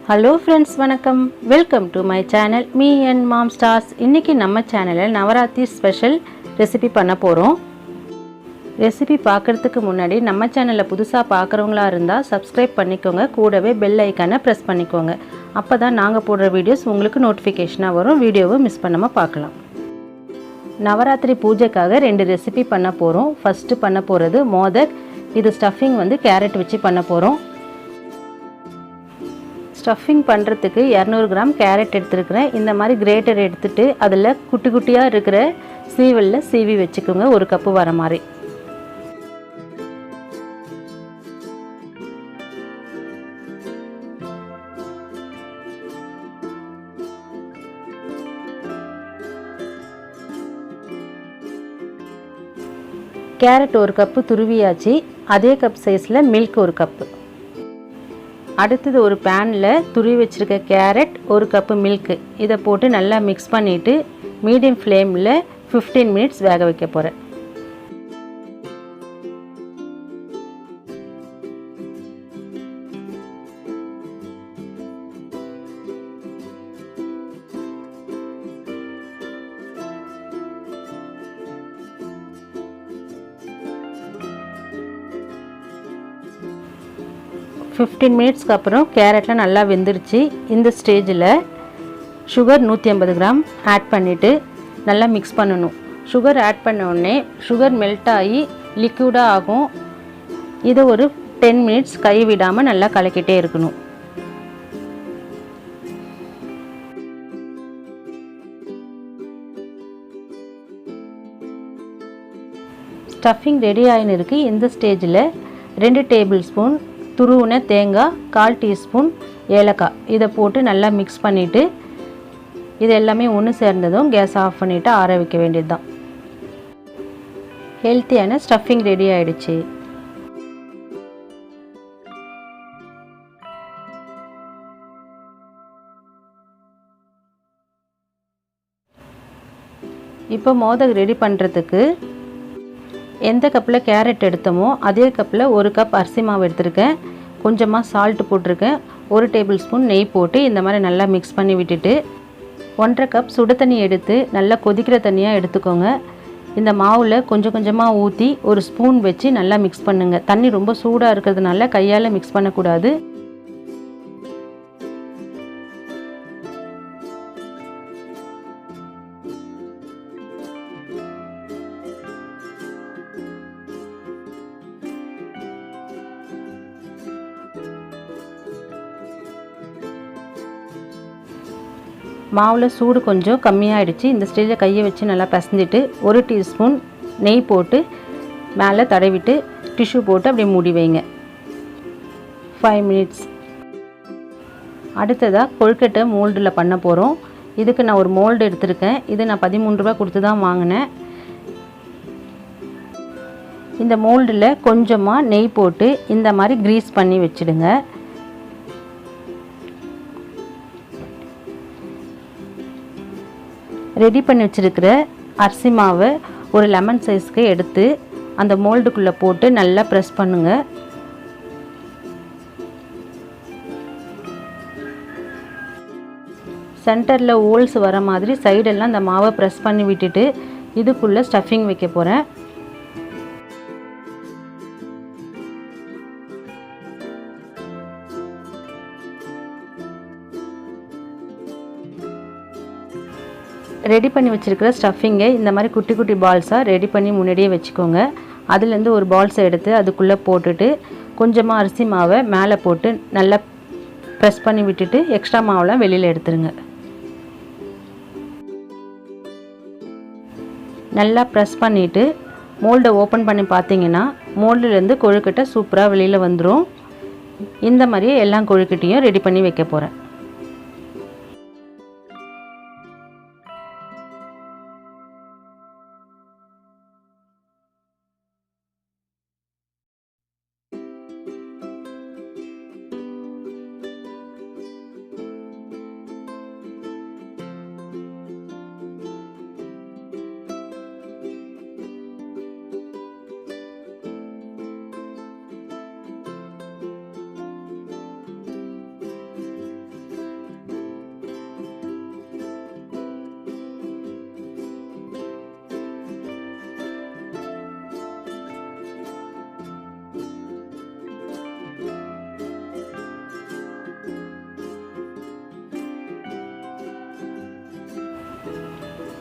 Hello friends, vanakkam. Welcome to my channel Me&Mom Stars. இன்னைக்கு நம்ம சேனல்ல நவராத்திரி ஸ்பெஷல் ரெசிபி பண்ண போறோம். ரெசிபி பார்க்கிறதுக்கு முன்னாடி நம்ம சேனலை புதுசா பார்க்கறவங்களா இருந்தா Subscribe பண்ணிக்கோங்க. கூடவே பெல் ஐகானை பிரஸ் பண்ணிக்கோங்க. அப்பதான் நாங்க போடுற வீடியோஸ் உங்களுக்கு நோட்டிஃபிகேஷனா வரும். வீடியோவை மிஸ் பண்ணாம பார்க்கலாம். நவராத்திரி பூஜைக்காக ரெண்டு ரெசிபி பண்ண போறோம். ஃபர்ஸ்ட் பண்ண போறது மோதக். இது ஸ்டஃபிங் வந்து கேரட் வச்சு பண்ண போறோம். ஸ்டஃபிங் பண்ணுறதுக்கு 200 கிராம் கேரட் எடுத்துருக்கிறேன். இந்த மாதிரி கிரேட்டர் எடுத்துகிட்டு அதில் குட்டி குட்டியாக இருக்கிற சீவலில் சீவி வச்சுக்கோங்க. ஒரு கப்பு வர மாதிரி. கேரட் ஒரு கப்பு துருவியாச்சு. அதே கப் சைஸில் மில்க் ஒரு கப்பு. அடுத்தது ஒரு பேனில் துருவி வச்சுருக்க கேரட் ஒரு கப்பு மில்க்கு இதை போட்டு நல்லா மிக்ஸ் பண்ணிவிட்டு மீடியம் ஃப்ளேமில் 15 மினிட்ஸ் வேக வைக்க போகிறேன். ஃபிஃப்டீன் மினிட்ஸ்க்கு அப்புறம் கேரட்லாம் நல்லா வெந்துருச்சு. இந்த ஸ்டேஜில் சுகர் 150 கிராம் ஆட் பண்ணிவிட்டு நல்லா மிக்ஸ் பண்ணணும். சுகர் ஆட் பண்ண உடனே சுகர் மெல்ட் ஆகி லிக்விடாக ஆகும். இதை ஒரு 10 மினிட்ஸ் கை விடாமல் நல்லா கலக்கிட்டே இருக்கணும். ஸ்டஃபிங் ரெடி ஆகின்னு இருக்குது. இந்த ஸ்டேஜில் 2 டேபிள் ஸ்பூன் துருவின தேங்காய், 1/4 டீஸ்பூன் ஏலக்காய் இதை போட்டு நல்லா மிக்ஸ் பண்ணிவிட்டு இது எல்லாமே ஒன்று சேர்ந்ததும் கேஸ் ஆஃப் பண்ணிவிட்டு ஆற வைக்க வேண்டியது தான். ஹெல்த்தியான ஸ்டஃபிங் ரெடி ஆகிடுச்சு. இப்போ மோதக் ரெடி பண்ணுறதுக்கு எந்த கப்பில் கேரட் எடுத்தோமோ அதே கப்பில் ஒரு கப் அரிசி மாவு எடுத்துருக்கேன். கொஞ்சமாக சால்ட் போட்டிருக்கேன். 1 டேபிள் ஸ்பூன் நெய் போட்டு இந்த மாதிரி நல்லா மிக்ஸ் பண்ணி விட்டுட்டு 1.5 கப் சுடு தண்ணி எடுத்து நல்லா கொதிக்கிற தண்ணியாக எடுத்துக்கோங்க. இந்த மாவில் கொஞ்சம் கொஞ்சமாக ஊற்றி ஒரு ஸ்பூன் வச்சு நல்லா மிக்ஸ் பண்ணுங்கள். தண்ணி ரொம்ப சூடாக இருக்கிறதுனால கையால் மிக்ஸ் பண்ணக்கூடாது. மாவில் சூடு கொஞ்சம் கம்மியாகிடுச்சு. இந்த ஸ்டேஜில் கையை வச்சு நல்லா பிசைஞ்சிட்டு 1 டீஸ்பூன் நெய் போட்டு மேலே தடவிட்டு டிஷ்யூ போட்டு அப்படியே மூடி வைங்க 5 மினிட்ஸ். அடுத்ததாக கொழுக்கட்டை மோல்டில் பண்ண போகிறோம். இதுக்கு நான் ஒரு மோல்டு எடுத்திருக்கேன். இது நான் 13 ரூபா கொடுத்து தான் வாங்கினேன். இந்த மோல்டில் கொஞ்சமாக நெய் போட்டு இந்த மாதிரி க்ரீஸ் பண்ணி வச்சுடுங்க. ரெடி பண்ணி வச்சுருக்கிற அரிசி மாவை ஒரு லெமன் சைஸ்க்கு எடுத்து அந்த மோல்டுக்குள்ளே போட்டு நல்லா ப்ரெஸ் பண்ணுங்கள். சென்டரில் ஹோல்ஸ் வர மாதிரி சைடெல்லாம் அந்த மாவை ப்ரெஸ் பண்ணி விட்டுட்டு இதுக்குள்ளே ஸ்டஃபிங் வைக்க போகிறேன். ரெடி பண்ணி வச்சுருக்கிற ஸ்டஃபிங்கை இந்த மாதிரி குட்டி குட்டி பால்ஸாக ரெடி பண்ணி முன்னாடியே வச்சுக்கோங்க. அதுலேருந்து ஒரு பால்ஸை எடுத்து அதுக்குள்ளே போட்டுட்டு கொஞ்சமாக அரிசி மாவை மேலே போட்டு நல்லா ப்ரெஸ் பண்ணி விட்டுட்டு எக்ஸ்ட்ரா மாவெலாம் வெளியில் எடுத்துருங்க. நல்லா ப்ரெஸ் பண்ணிவிட்டு மோல்டை ஓப்பன் பண்ணி பார்த்தீங்கன்னா மோல்டுலேருந்து கொழுக்கட்டை சூப்பராக வெளியில் வந்துடும். இந்த மாதிரியே எல்லா கொழுக்கட்டையும் ரெடி பண்ணி வைக்க போகிறேன்.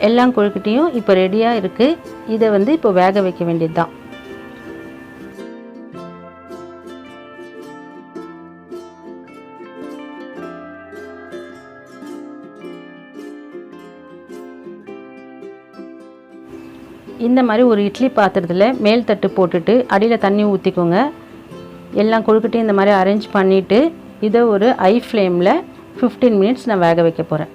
எல்லாம் கொழுக்கட்டையும் இப்போ ரெடியாக இருக்குது. இதை வந்து இப்போ வேக வைக்க வேண்டியது தான். இந்த மாதிரி ஒரு இட்லி பாத்திரத்தில் மேல் தட்டு போட்டுட்டு அடியில் தண்ணி ஊற்றிக்கோங்க. எல்லாம் கொழுக்கட்டையும் இந்த மாதிரி அரேஞ்ச் பண்ணிவிட்டு இதை ஒரு ஹை ஃப்ளேமில் 15 மினிட்ஸ் நான் வேக வைக்க போகிறேன்.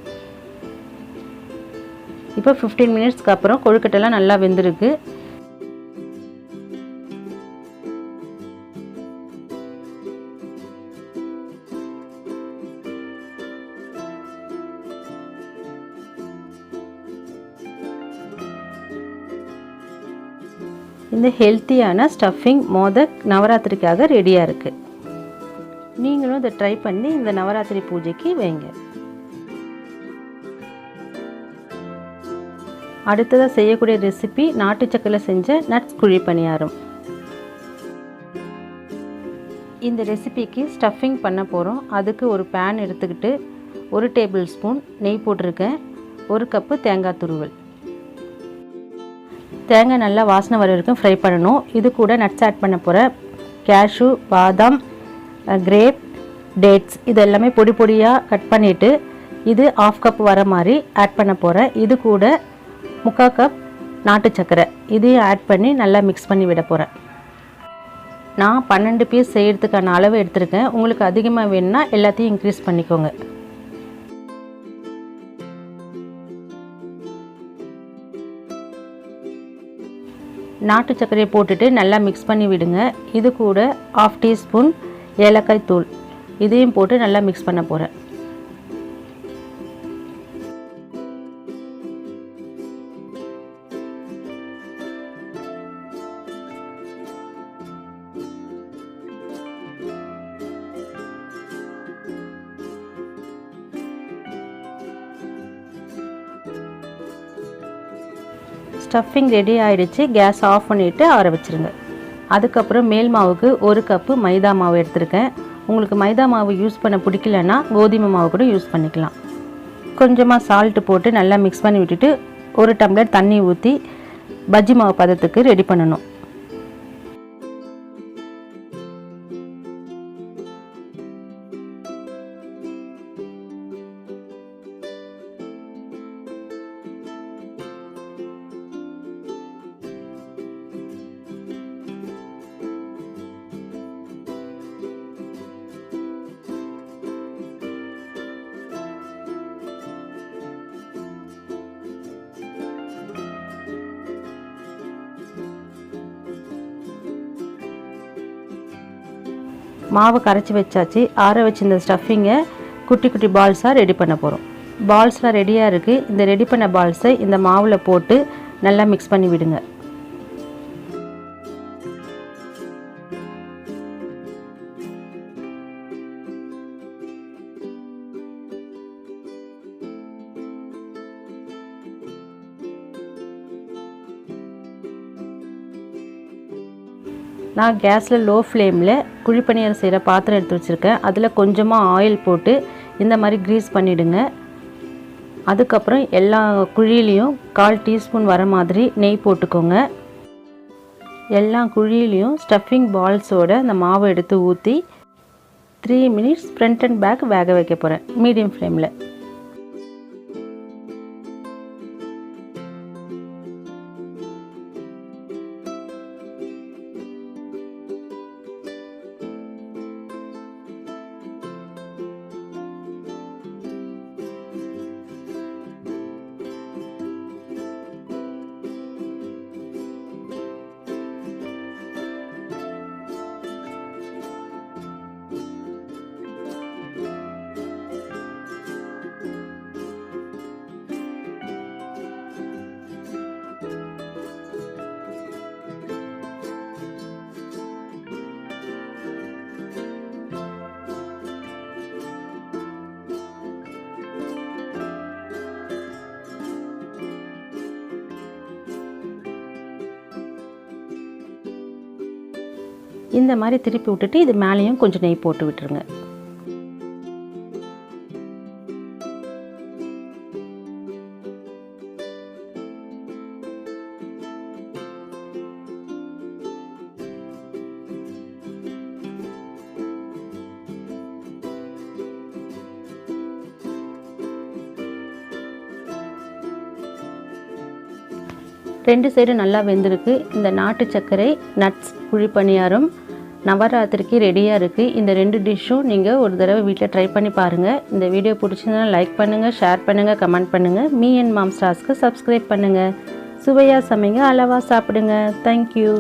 இப்போ 15 மினிட்ஸ்க்கு அப்புறம் கொழுக்கட்டைலாம் நல்லா வெந்திருக்கு. இந்த ஹெல்த்தியான ஸ்டஃபிங் மோதக் நவராத்திரிக்காக ரெடியாக இருக்குது. நீங்களும் இதை ட்ரை பண்ணி இந்த நவராத்திரி பூஜைக்கு வைங்க. அடுத்ததாக செய்யக்கூடிய ரெசிபி நாட்டு சக்கரையில் செஞ்ச நட்ஸ் குழி பணியாரம். இந்த ரெசிபிக்கு ஸ்டஃபிங் பண்ண போகிறோம். அதுக்கு ஒரு பேன் எடுத்துக்கிட்டு 1 டேபிள் ஸ்பூன் நெய் போட்டிருக்கேன். 1 கப்பு தேங்காய் துருவல். தேங்காய் நல்லா வாசனை வர வரைக்கும் ஃப்ரை பண்ணணும். இது கூட நட்ஸ் ஆட் பண்ண போகிறேன். கேஷ்யூ, பாதாம், கிரேப், டேட்ஸ் இது எல்லாமே பொடி பொடியாக கட் பண்ணிவிட்டு இது 1/2 கப் வர மாதிரி ஆட் பண்ண போகிறேன். இது கூட 3/4 கப் நாட்டு சக்கரை இதையும் ஆட் பண்ணி நல்லா மிக்ஸ் பண்ணி விட போகிறேன். நான் 12 பீஸ் செய்கிறதுக்கான அளவு எடுத்திருக்கேன். உங்களுக்கு அதிகமாக வேணும்னா எல்லாத்தையும் இன்க்ரீஸ் பண்ணிக்கோங்க. நாட்டு சர்க்கரையை போட்டுட்டு நல்லா மிக்ஸ் பண்ணி விடுங்க. இது கூட 1/2 டீஸ்பூன் ஏலக்காய் தூள் இதையும் போட்டு நல்லா மிக்ஸ் பண்ண போகிறேன். ஸ்டஃபிங் ரெடி ஆகிடுச்சு. கேஸ் ஆஃப் பண்ணிவிட்டு ஆற வச்சுருங்க. அதுக்கப்புறம் மேல் மாவுக்கு 1 கப்பு மைதா மாவு எடுத்திருக்கேன். உங்களுக்கு மைதா மாவு யூஸ் பண்ண பிடிக்கலன்னா கோதுமை மாவு கூட யூஸ் பண்ணிக்கலாம். கொஞ்சமாக சால்ட்டு போட்டு நல்லா மிக்ஸ் பண்ணி விட்டுட்டு 1 டம்ளர் தண்ணி ஊற்றி பஜ்ஜி மாவு பதத்துக்கு ரெடி பண்ணணும். மாவு கரைச்சி வச்சாச்சு. ஆற வச்சு இந்த ஸ்டஃபிங்கை குட்டி குட்டி பால்ஸாக ரெடி பண்ண போகிறோம். பால்ஸ்லாம் ரெடியாக இருக்குது. இந்த ரெடி பண்ண பால்ஸை இந்த மாவில் போட்டு நல்லா மிக்ஸ் பண்ணி விடுங்க. நான் கேஸில் லோ ஃப்ளேமில் குழிப்பணியாரம் செய்கிற பாத்திரம் எடுத்து வச்சுருக்கேன். அதில் கொஞ்சமாக ஆயில் போட்டு இந்த மாதிரி க்ரீஸ் பண்ணிவிடுங்க. அதுக்கப்புறம் எல்லா குழியிலையும் 1/4 டீஸ்பூன் வர மாதிரி நெய் போட்டுக்கோங்க. எல்லா குழியிலையும் ஸ்டஃபிங் பால்ஸோட அந்த மாவை எடுத்து ஊற்றி 3 மினிட்ஸ் ஃப்ரண்ட் அண்ட் பேக் வேக வைக்க போகிறேன் மீடியம் ஃப்ளேமில். இந்த மாதிரி திருப்பி விட்டுட்டு இது மேலேயும் கொஞ்சம் நெய் போட்டு விட்டுருங்க. ரெண்டு சைடும் நல்லா வெந்திருக்கு. இந்த நாட்டு சர்க்கரை நட்ஸ் குழி பணியாரம் நவராத்திரிக்கு ரெடியாக இருக்குது. இந்த 2 டிஷ்ஷும் நீங்கள் ஒரு தடவை வீட்டில் ட்ரை பண்ணி பாருங்கள். இந்த வீடியோ பிடிச்சிருந்தா லைக் பண்ணுங்கள், ஷேர் பண்ணுங்கள், கமெண்ட் பண்ணுங்கள். Me&Mom ஸ்டார்ஸ்க்கு சப்ஸ்கிரைப் பண்ணுங்கள். சுவையாக சமைங்க, அளவாக சாப்பிடுங்க. தேங்க்யூ.